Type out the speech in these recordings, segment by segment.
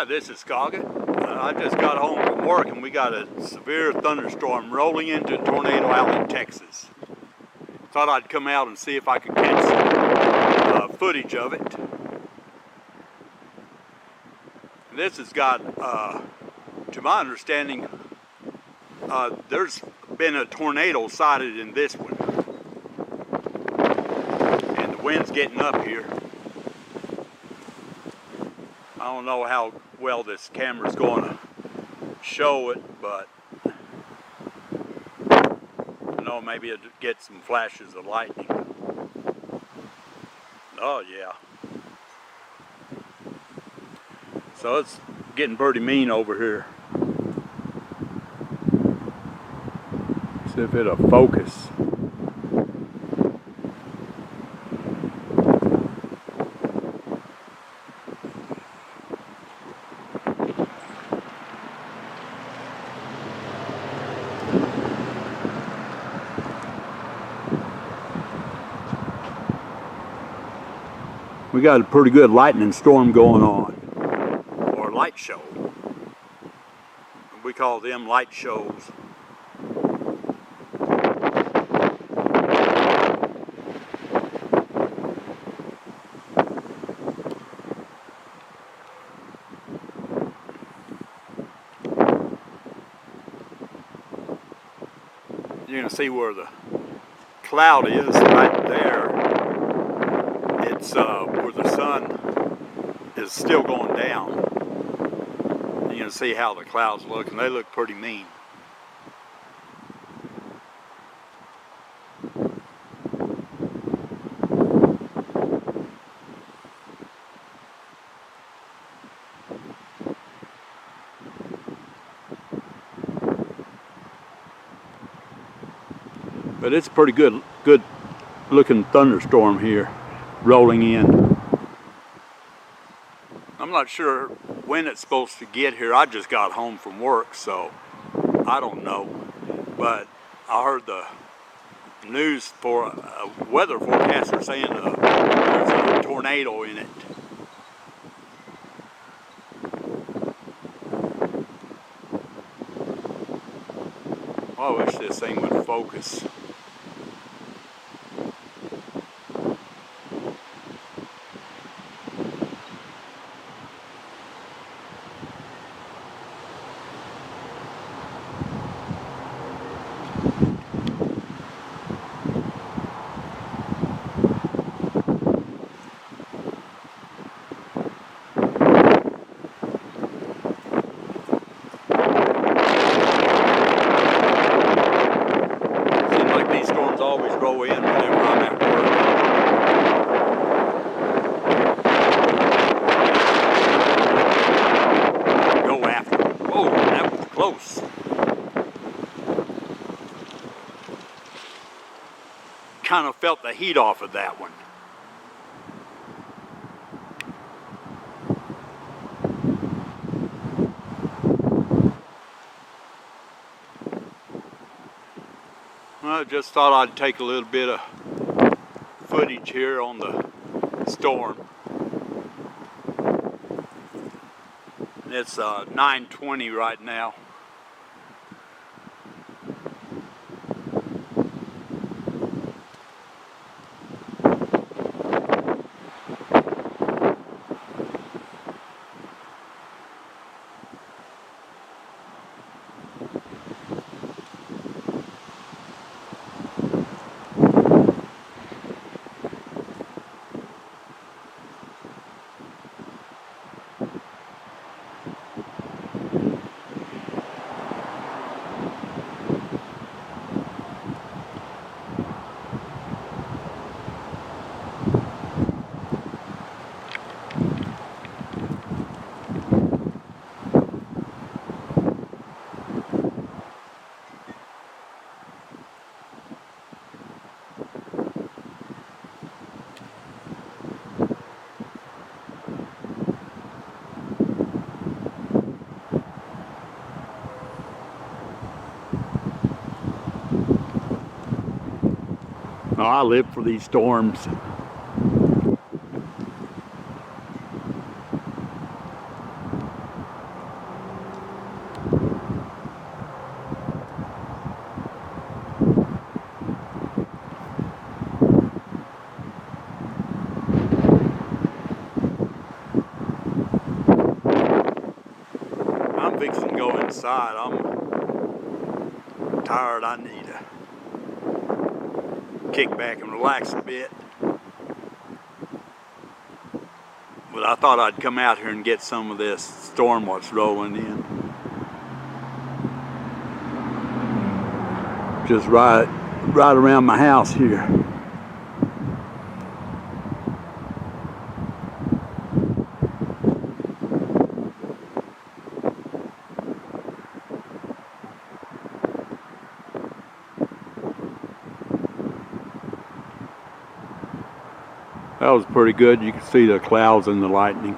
Hi, this is Scoggin. I just got home from work and we got a severe thunderstorm rolling into a tornado out in Texas. Thought I'd come out and see if I could catch some footage of it. This has got, to my understanding, there's been a tornado sighted in this one. And the wind's getting up here. I don't know how well this camera's going to show it, but I know maybe it'll get some flashes of lightning. Oh yeah. So it's getting pretty mean over here. See if it'll focus. We got a pretty good lightning storm going on, or light show. We call them light shows. You're gonna see where the cloud is right there. It's where the sun is still going down. You can see how the clouds look, and they look pretty mean. But it's a pretty good looking thunderstorm here rolling in. I'm not sure when it's supposed to get here. I just got home from work, so I don't know. But I heard the news for a weather forecaster saying there's a tornado in it. Oh, I wish this thing would focus. Always roll in whenever I'm at work. Go after it. Whoa, that was close. Kind of felt the heat off of that one. I just thought I'd take a little bit of footage here on the storm. It's 9:20 right now. Oh, I live for these storms. inside. I'm tired. I need to kick back and relax a bit. But I thought I'd come out here and get some of this storm what's rolling in. Just right around my house here. That was pretty good. You can see the clouds and the lightning.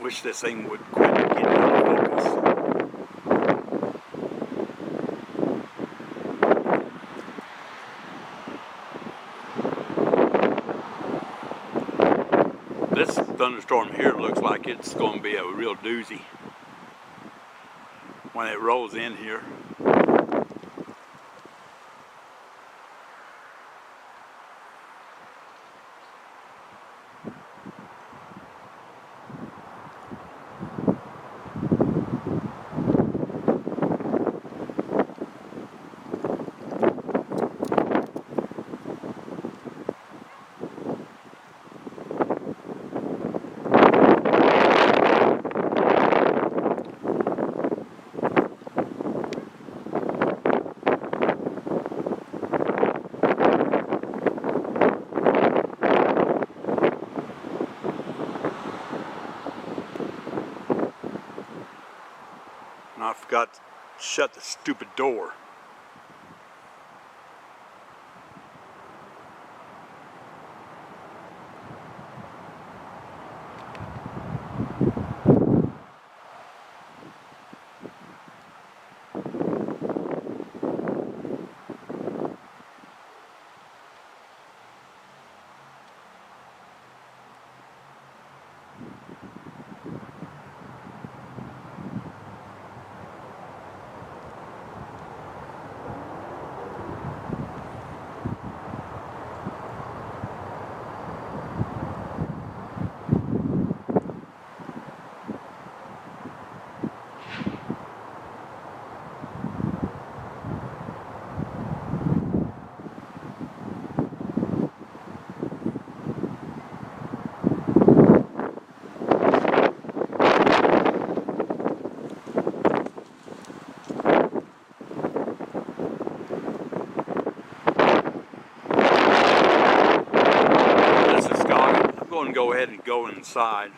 Wish this thing would quit getting out of focus. This thunderstorm here looks like it's going to be a real doozy when it rolls in here. And I forgot to shut the stupid door. Go ahead and go inside.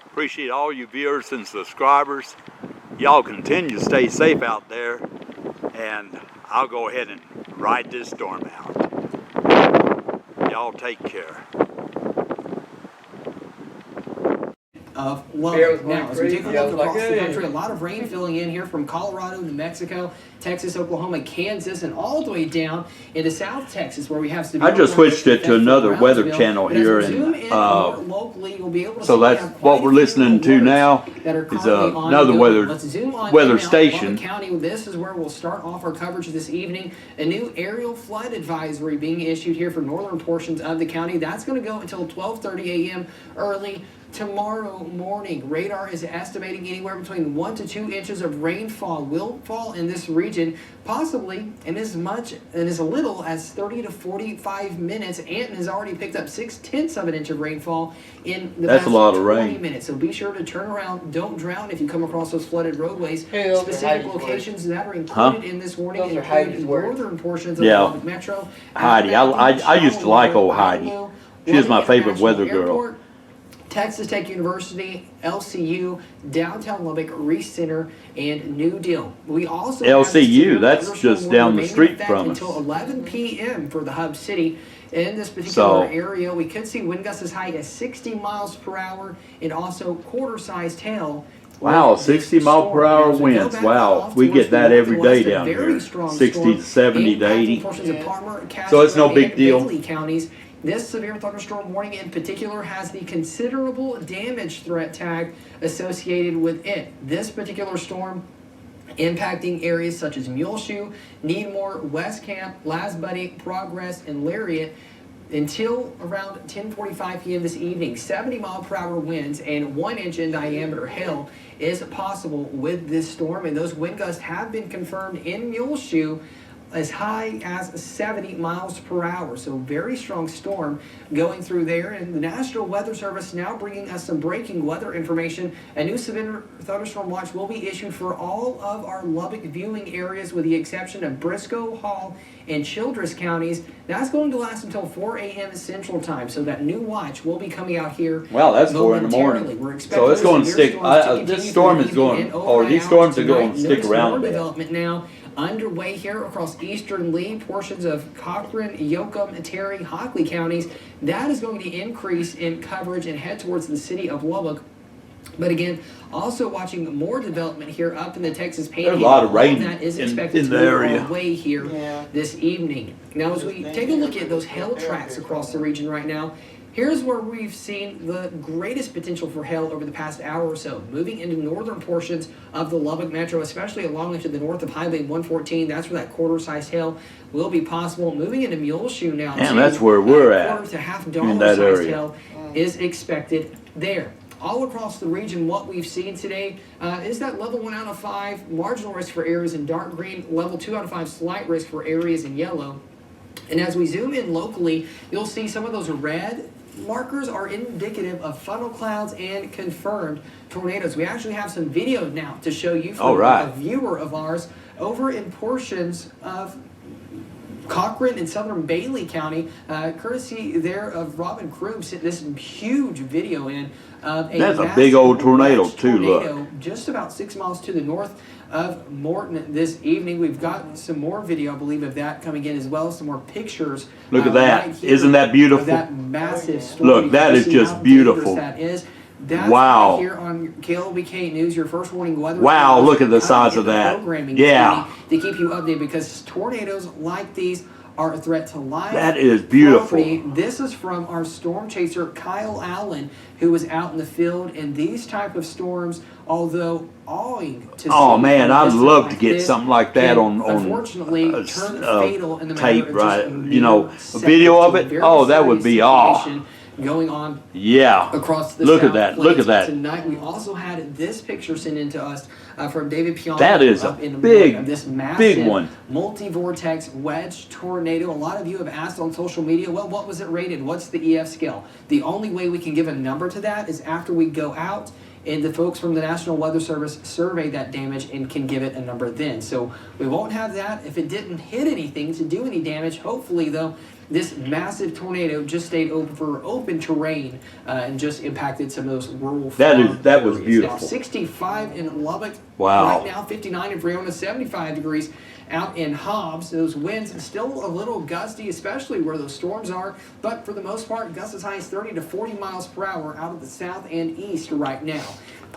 Appreciate all you viewers and subscribers. Y'all continue to stay safe out there, and I'll go ahead and ride this storm out. Y'all take care. Of Lubbock. Now, as we take a look across the country, a lot of rain filling in here from Colorado, New Mexico, Texas, Oklahoma, Kansas, and all the way down into South Texas, where we have severe. I just switched it to another weather channel here, and so that's what we're listening to now. Is another weather station. County. This is where we'll start off our coverage this evening. A new aerial flood advisory being issued here for northern portions of the county. That's going to go until 12:30 a.m. early tomorrow morning. Radar is estimating anywhere between 1 to 2 inches of rainfall will fall in this region, possibly in as much and as little as 30 to 45 minutes. Anton has already picked up 6/10 of an inch of rainfall in the past 20 minutes. So be sure to turn around. Don't drown if you come across those flooded roadways. Specific locations that are included in this warning include northern portions of the Lubbock Metro. Heidi, I used to like old Heidi. She was my favorite weather girl. Texas Tech University, LCU, downtown Lubbock, Reese Center, and New Deal. We also LCU, that's just down the street from us. Until 11 p.m. for the hub city. In this particular area, we could see wind gusts as high as 60 miles per hour and also quarter-sized hail. Wow, 60 mile per hour winds. Wow, we get that every day down here. 60 to 70 to 80. So it's no big deal. This severe thunderstorm warning in particular has the considerable damage threat tag associated with it. This particular storm impacting areas such as Muleshoe, Needmore, West Camp, Lasbuddy, Progress, and Lariat until around 10:45 p.m. this evening. 70-mile-per-hour winds and 1 inch in diameter hail is possible with this storm, and those wind gusts have been confirmed in Muleshoe as high as 70 miles per hour. So very strong storm going through there. And the National Weather Service now bringing us some breaking weather information. A new severe thunderstorm watch will be issued for all of our Lubbock viewing areas with the exception of Briscoe, Hall, and Childress counties. That's going to last until 4 a.m. Central Time. So that new watch will be coming out here. Wow, that's 4 in the morning. So it's going to stick. This storm is going, or these storms are going to stick around. More development now underway here across eastern Lee, portions of Cochran, Yoakum, Terry, Hockley counties. That is going to increase in coverage and head towards the city of Lubbock. But again, also watching more development here up in the Texas Panhandle. There's a lot of rain that is expected in the to move area. our way here this evening. Now, as we take a look at those hail tracks across the region right now, here's where we've seen the greatest potential for hail over the past hour or so. Moving into northern portions of the Lubbock Metro, especially along to the north of Highway 114. That's where that quarter-sized hail will be possible. Moving into Muleshoe now, And that's where we're at, quarter to half in dollar that sized area. hail is expected there. All across the region, what we've seen today is that level 1 out of 5, marginal risk for areas in dark green, level 2 out of 5, slight risk for areas in yellow. And as we zoom in locally, you'll see some of those red markers are indicative of funnel clouds and confirmed tornadoes. We actually have some video now to show you from a viewer of ours over in portions of Cochran and southern Bailey County, courtesy there of Robin Kroom, sent this huge video in of That's a big old tornado too, look. Just about 6 miles to the north of Morton this evening. We've got some more video, I believe, of that coming in as well. Some more pictures. Look at that. Right Isn't that beautiful? that massive storm. Look, that is just beautiful. That is. That's wow. Right here on KLBK News, your first warning weather. Wow, look at the size of that. Yeah. To keep you updated, because tornadoes like these are a threat to life. That is beautiful. Property. This is from our storm chaser, Kyle Allen, who was out in the field. And these type of storms, although awing to oh see man, I'd love like to get something like that on unfortunately turn fatal in the tape, right? You know, a video of it. Oh, that would be going on across the look South at that. Plains. Look at that. Tonight we also had this picture sent in to us from David Pion. That is a this massive big one. Multi-vortex wedge tornado. A lot of you have asked on social media, well, what was it rated? What's the EF scale? The only way we can give a number to that is after we go out and the folks from the National Weather Service survey that damage and can give it a number then. So we won't have that if it didn't hit anything to do any damage. Hopefully, though, this massive tornado just stayed over open terrain and just impacted some of those rural farm that was areas. beautiful. Now, 65 in Lubbock. Wow. Right now, 59 in Freona, 75 degrees out in Hobbs. Those winds still a little gusty, especially where those storms are. But for the most part, gusts as high as 30 to 40 miles per hour out of the south and east right now.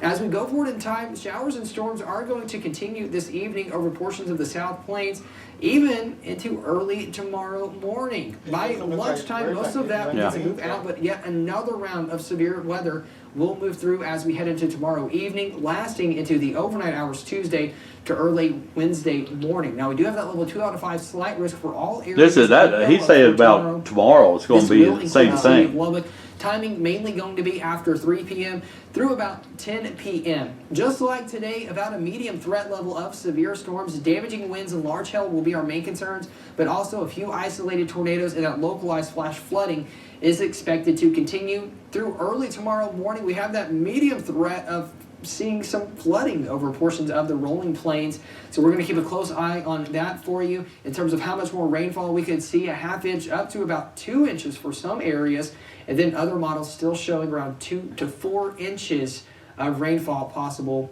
As we go forward in time, showers and storms are going to continue this evening over portions of the South Plains, even into early tomorrow morning. By lunchtime, most of that begins to move out, but yet another round of severe weather will move through as we head into tomorrow evening, lasting into the overnight hours Tuesday to early Wednesday morning. Now, we do have that level 2 out of 5 slight risk for all areas. This is that. He said about tomorrow it's going to be the same thing. Lubbock. Timing mainly going to be after 3 p.m. through about 10 p.m. Just like today, about a medium threat level of severe storms, damaging winds and large hail will be our main concerns, but also a few isolated tornadoes and that localized flash flooding is expected to continue through early tomorrow morning. We have that medium threat of seeing some flooding over portions of the rolling plains. So we're going to keep a close eye on that for you in terms of how much more rainfall we could see, a half inch up to about 2 inches for some areas. And then other models still showing around 2 to 4 inches of rainfall possible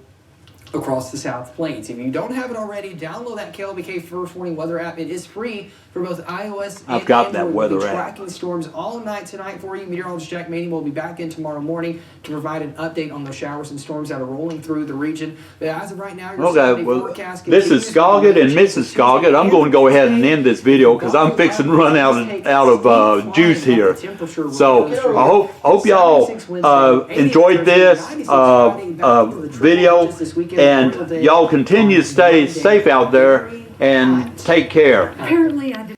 across the South Plains. If you don't have it already, download that KLBK First Warning Weather app. It is free for both iOS and I've got Android. that weather we'll be app. tracking storms all night tonight for you. Meteorologist Jack Maney will be back in tomorrow morning to provide an update on the showers and storms that are rolling through the region. But as of right now, your Saturday forecast Mrs. Scoggett and Mrs. Scoggett, I'm going to go ahead and end this video because I'm fixing to run out of juice here. So I hope y'all enjoyed this video. And y'all continue to stay safe out there and take care. Apparently I did.